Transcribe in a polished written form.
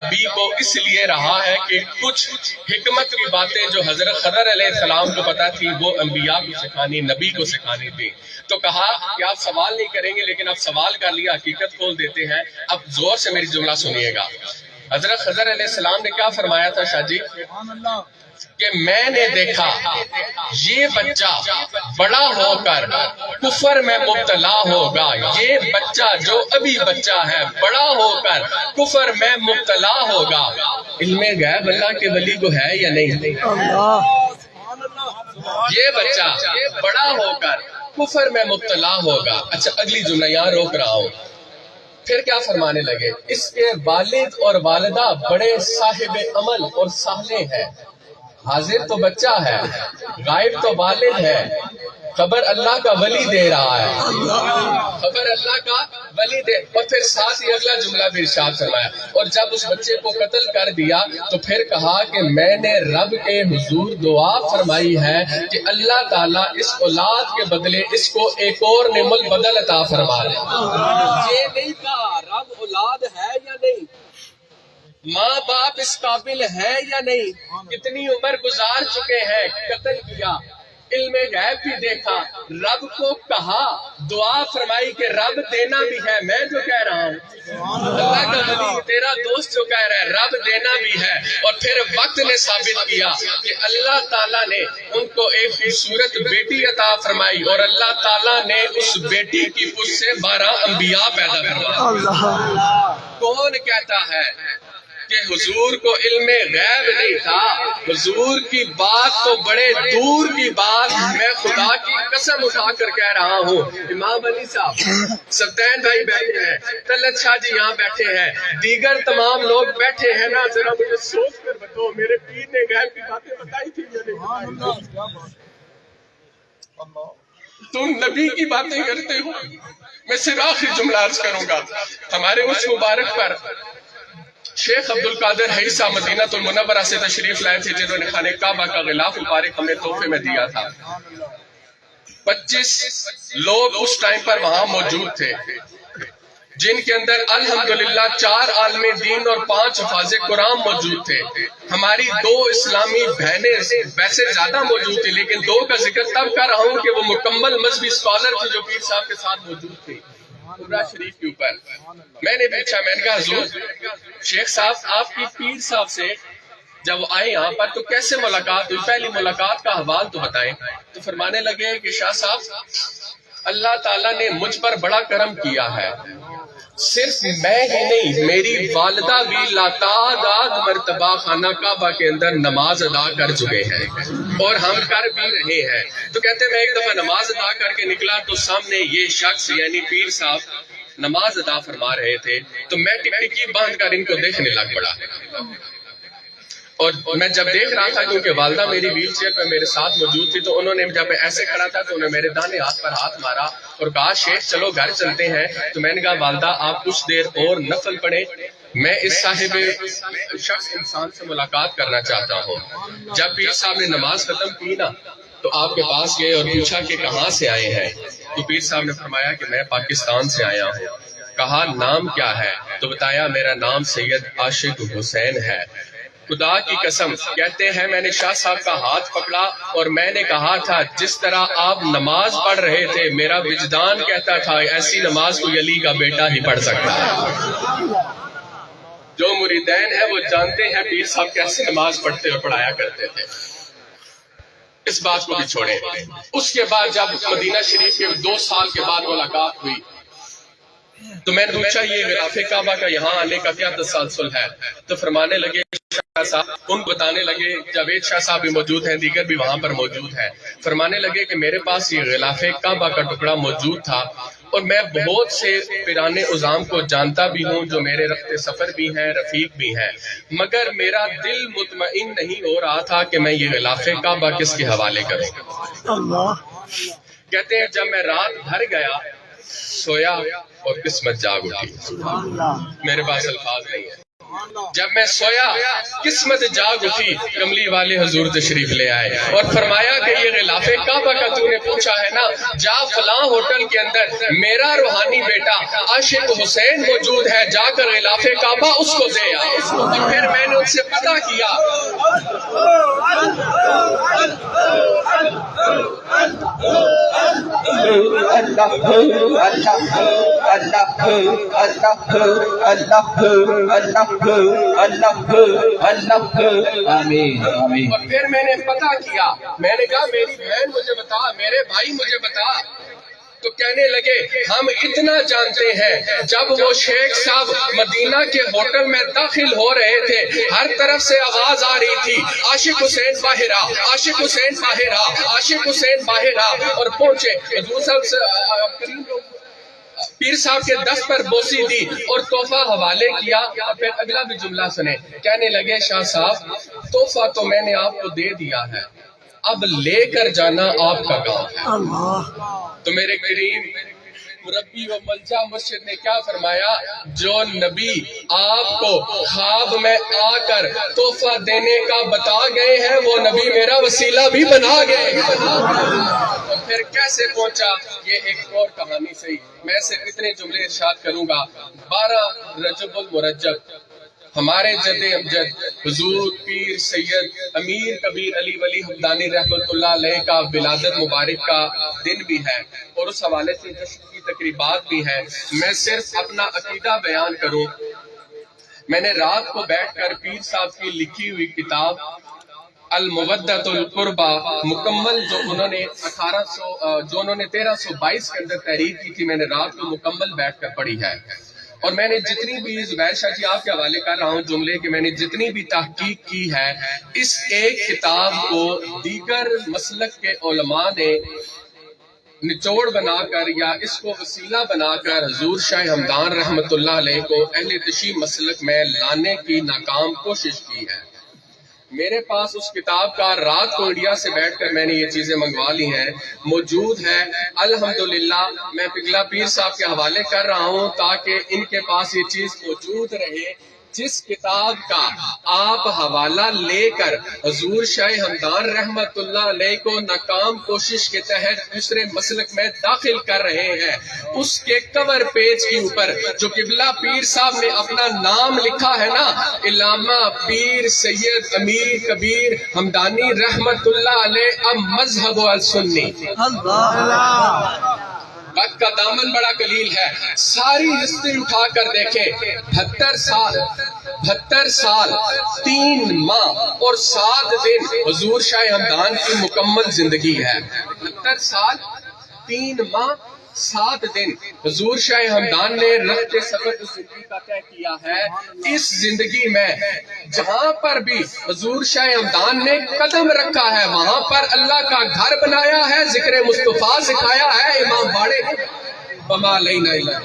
نبی کو اس لیے رہا ہے کہ کچھ حکمت کی باتیں جو حضرت خضر علیہ السلام کو پتا تھی وہ انبیاء کو سکھانی، نبی کو سکھانی تھی. تو کہا کہ آپ سوال نہیں کریں گے، لیکن آپ سوال کر لیا، حقیقت کھول دیتے ہیں. اب زور سے میری جملہ سنیے گا. حضرت خضر علیہ السلام نے کیا فرمایا تھا شاہ جی؟ کہ میں نے دیکھا یہ بچہ بڑا ہو کر کفر میں مبتلا ہوگا. یہ بچہ جو ابھی بچہ ہے بڑا ہو کر کفر میں مبتلا ہوگا. علم غیب اللہ کے ولی کو ہے یا نہیں؟ یہ بچہ بڑا ہو کر کفر میں مبتلا ہوگا. اچھا اگلی جملہ یہاں روک رہا ہوں. پھر کیا فرمانے لگے؟ اس کے والد اور والدہ بڑے صاحب عمل اور صالح ہیں. حاضر تو بچہ ہے، غائب تو والد ہے، خبر اللہ کا ولی دے رہا ہے، خبر اللہ کا ولی دے. اور پھر ساتھ ہی اگلا جملہ بھی ارشاد فرمایا، اور جب اس بچے کو قتل کر دیا تو پھر کہا کہ میں نے رب کے حضور دعا فرمائی ہے کہ اللہ تعالیٰ اس اولاد کے بدلے اس کو ایک اور نعم البدل عطا فرما دے. یہ نہیں کہا رب اولاد ہے یا نہیں، ماں باپ اس قابل ہے یا نہیں، کتنی عمر گزار چکے ہیں، قتل کیا، علم غیب بھی دیکھا، رب کو کہا، دعا فرمائی کہ رب دینا بھی ہے. میں جو کہہ رہا ہوں، اللہ کا ولی تیرا دوست جو کہہ رہا ہے رب دینا بھی ہے. اور پھر وقت نے ثابت کیا کہ اللہ تعالیٰ نے ان کو ایک خوبصورت بیٹی عطا فرمائی، اور اللہ تعالیٰ نے اس بیٹی کی پشت سے 12 انبیاء پیدا فرمائے. کون کہتا ہے کہ حضور کو علم غیب نہیں تھا؟ حضور کی بات تو بڑے دور کی بات، میں خدا کی قسم اٹھا کر کہہ رہا ہوں. امام علی صاحب، سبتین بھائی بیٹھے ہیں، طلعت شاہ جی یہاں بیٹھے ہیں، دیگر تمام لوگ بیٹھے ہیں نا. ذرا مجھے سوچ کر بتاؤ میرے پیر نے غیب کی باتیں بتائی تھی یا نہیں؟ تم نبی کی باتیں کرتے ہو. میں صرف آخری جملہ عرض کروں گا. ہمارے اس مبارک پر شیخ عبد القادر حی صاحب مدینہ المنورہ سے تشریف لائے تھے، جنہوں نے خانہ کعبہ کا غلاف مبارک ہمیں تحفے میں دیا تھا. 25 لوگ اس ٹائم پر وہاں موجود تھے، جن کے اندر الحمدللہ 4 عالم دین اور 5 حفاظ قرآن موجود تھے. ہماری 2 اسلامی بہنیں ویسے زیادہ موجود تھی، لیکن 2 کا ذکر تب کر رہا ہوں کہ وہ مکمل مذہبی اسکالر تھی جو پیر صاحب کے ساتھ موجود تھی عمرہ شریف کے اوپر. میں نے پوچھا، میں نے کہا حضور شیخ صاحب آپ کی پیر صاحب سے جب وہ آئے یہاں پر تو کیسے ملاقات ہوئی؟ پہلی ملاقات کا حوال تو بتائیں. تو فرمانے لگے کہ شاہ صاحب اللہ تعالیٰ نے مجھ پر بڑا کرم کیا ہے. صرف میں ہی نہیں، میری والدہ بھی لاتعداد مرتبہ خانہ کعبہ کے اندر نماز ادا کر چکے ہیں اور ہم کر بھی رہے ہیں. تو کہتے ہیں میں ایک دفعہ نماز ادا کر کے نکلا تو سامنے یہ شخص یعنی پیر صاحب نماز ادا فرما رہے تھے. تو میں ٹکٹکی باندھ کر ان کو دیکھنے لگ پڑا. اور میں جب دیکھ رہا تھا کیونکہ والدہ میری ویل چیئر پہ میرے ساتھ موجود تھی، تو انہوں نے جب ایسے کھڑا تھا تو انہوں نے میرے دانے ہاتھ پر ہاتھ مارا اور کہا شیخ چلو گھر چلتے ہیں. تو میں نے کہا والدہ آپ کچھ دیر اور نفل پڑھیں، میں اس صاحب شخص انسان سے ملاقات کرنا چاہتا ہوں. جب پیر صاحب نے نماز ختم کی نا تو آپ کے پاس گئے اور پوچھا کہ کہاں سے آئے ہیں؟ تو پیر صاحب نے فرمایا کہ میں پاکستان سے آیا ہوں. کہا نام کیا ہے؟ تو بتایا میرا نام سید عاشق حسین ہے. خدا کی قسم کہتے ہیں میں نے شاہ صاحب کا ہاتھ پکڑا اور میں نے کہا تھا جس طرح آپ نماز پڑھ رہے تھے میرا وجدان کہتا تھا ایسی نماز کوئی علی کا بیٹا ہی پڑھ سکتا ہے. جو مریدین ہیں وہ جانتے ہیں پیر صاحب کیسے نماز پڑھتے اور پڑھایا کرتے تھے. اس بات کو بھی چھوڑیں. اس کے بعد جب مدینہ شریف کے 2 سال کے بعد ملاقات ہوئی تو میں نے پوچھا یہ غلاف کعبہ کا یہاں آنے کا کیا تسلسل ہے؟ تو فرمانے لگے شاہ صاحب ان بتانے لگے، جاوید شاہ صاحب بھی موجود ہیں، دیگر بھی وہاں پر موجود ہیں. فرمانے لگے کہ میرے پاس یہ غلاف کعبہ کا ٹکڑا موجود تھا اور میں بہت سے پیرانے عظام کو جانتا بھی ہوں جو میرے رفت سفر بھی ہیں، رفیق بھی ہیں، مگر میرا دل مطمئن نہیں ہو رہا تھا کہ میں یہ غلاف کعبہ کس کے حوالے کروں. کہتے ہیں جب میں رات بھر گیا سویا اور قسمت جاگ اٹھی. میرے پاس الفاظ نہیں ہے. جب میں سویا قسمت جاگ اٹھی، کملی والے حضور تشریف لے آئے اور فرمایا کہ یہ غلاف کعبہ کا تو نے پوچھا ہے نا، جا فلاں ہوٹل کے اندر میرا روحانی بیٹا عاشق حسین موجود ہے، جا کر غلاف کعبہ اس کو دے آ۔ اور پھر میں نے ان سے پتہ کیا اور پھر میں نے پتہ کیا، میں نے کہا میری بہن مجھے بتا، میرے بھائی مجھے بتا، تو کہنے لگے ہم اتنا جانتے ہیں جب وہ شیخ صاحب مدینہ کے ہوٹل میں داخل ہو رہے تھے، ہر طرف سے آواز آ رہی تھی عاشق حسین باہر آ، عاشق حسین باہر آ، عاشق حسین باہر آ، اور پہنچے حضور صاحب پیر صاحب کے دست پر بوسی دی اور تحفہ حوالے کیا۔ اور پھر اگلا بھی جملہ سنے، کہنے لگے شاہ صاحب تحفہ تو میں نے آپ کو دے دیا ہے، اب لے کر جانا آپ کا کام ہے۔ تو میرے کریم مربی و ملجا مرشد نے کیا فرمایا، جو نبی آپ کو خواب میں آ کر تحفہ دینے کا بتا گئے ہیں، وہ نبی میرا وسیلہ بھی بنا گئے۔ تو پھر کیسے پہنچا، یہ ایک اور کہانی صحیح، میں سے اتنے جملے ارشاد کروں گا۔ 12 رجب المرجب ہمارے جد امجد حضور پیر سید امیر کبیر علی ولی حمدانی رحمۃ اللہ علیہ کا ولادت مبارک کا دن بھی ہے، اور اس حوالے سے جشن کی تقریبات بھی ہیں۔ میں صرف اپنا عقیدہ بیان کروں، میں نے رات کو بیٹھ کر پیر صاحب کی لکھی ہوئی کتاب المودۃ القربہ مکمل جو انہوں نے 1322 کے اندر تحریر کی تھی، میں نے رات کو مکمل بیٹھ کر پڑھی ہے، اور میں نے جتنی بھی زبیر شاہ جی آپ کے حوالے کر رہا ہوں جملے کہ میں نے جتنی بھی تحقیق کی ہے، اس ایک کتاب کو دیگر مسلک کے علماء نے نچوڑ بنا کر یا اس کو وسیلہ بنا کر حضور شاہ ہمدان رحمت اللہ علیہ کو اہل تشیع مسلک میں لانے کی ناکام کوشش کی ہے۔ میرے پاس اس کتاب کا رات کو انڈیا سے بیٹھ کر میں نے یہ چیزیں منگوا لی ہیں، موجود ہے الحمدللہ۔ میں پگلا پیر صاحب کے حوالے کر رہا ہوں تاکہ ان کے پاس یہ چیز موجود رہے۔ جس کتاب کا آپ حوالہ لے کر حضور شاہ ہمدان رحمت اللہ علیہ کو ناکام کوشش کے تحت دوسرے مسلک میں داخل کر رہے ہیں، اس کے کور پیج کے اوپر جو قبلہ پیر صاحب نے اپنا نام لکھا ہے نا، علامہ پیر سید امیر کبیر حمدانی رحمت اللہ علیہ اب مذہب السنی، وقت کا دامن بڑا قلیل ہے، ساری ہسٹری اٹھا کر دیکھیں، 72 سال 3 ماہ اور 7 دن حضور شاہ ہمدان کی مکمل زندگی ہے۔ 72 سال 3 ماہ 7 دن حضور شاہ ہمدان نے رخت سفر زندگی کا طے کیا ہے۔ اس زندگی میں جہاں پر بھی حضور شاہ ہمدان نے قدم رکھا ہے، وہاں پر اللہ کا گھر بنایا ہے، ذکر مصطفیٰ سکھایا ہے، امام باڑے وما علینا الا